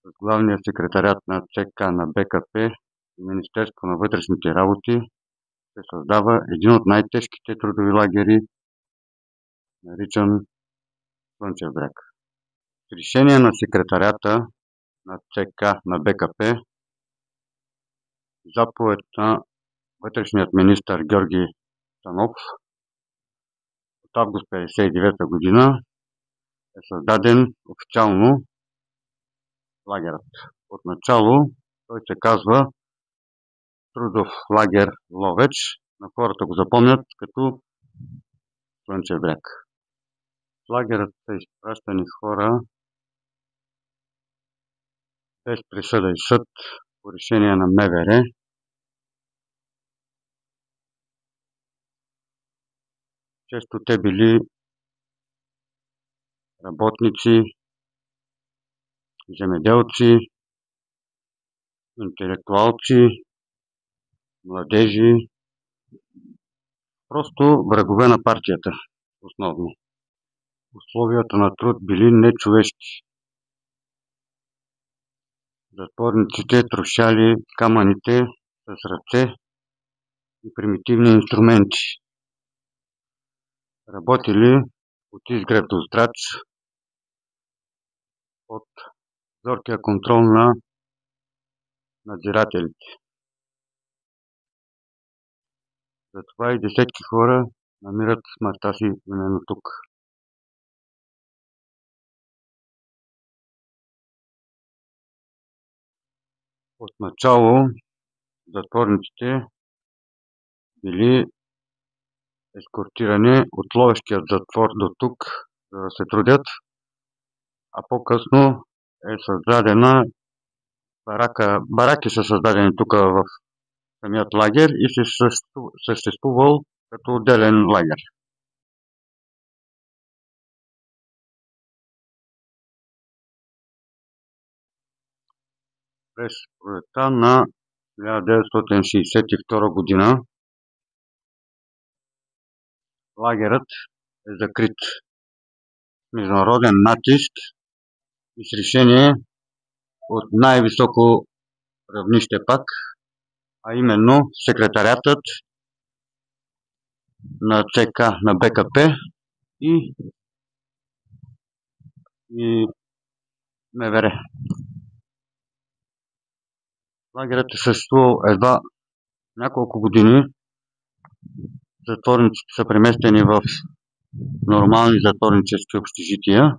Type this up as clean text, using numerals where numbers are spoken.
с главния секретарят на ЦК на БКП и Министерство на вътрешните работи се създава един от най-тежките трудови лагери, наричан Слънчев бряг. С решение на секретарята на ЦК на БКП, заповед на вътрешният министър Георги Станов от август 1959 година е създаден официално лагерът. Отначало той се казва Трудов лагер Ловеч, но хората го запомнят като Слънчев бряг. В лагерът са изпращани хора без присъда и съд по решение на МВР. Често те били работници, земеделци, интелектуалци, младежи, просто врагове на партията основно. Условията на труд били нечовешки. Затворниците трошали камъните с ръце и примитивни инструменти. Работили от изгрев до здрач, под зоркия контрол на надзирателите. Затова и десетки хора намират смъртта си именно тук. Отначало затворниците били ескортирани от Ловешкият затвор до тук, за да се трудят, а по-късно е създадена бараки са създадени тук в самият лагер и се съществувал като отделен лагер. През пролетта на 1962 година лагерът е закрит с международен натиск и с решение от най-високо равнище пак, а именно секретариатът на ЦК на БКП и МВР. Лагерът е съществувал едва няколко години. Затворниците са преместени в нормални затворнически общежития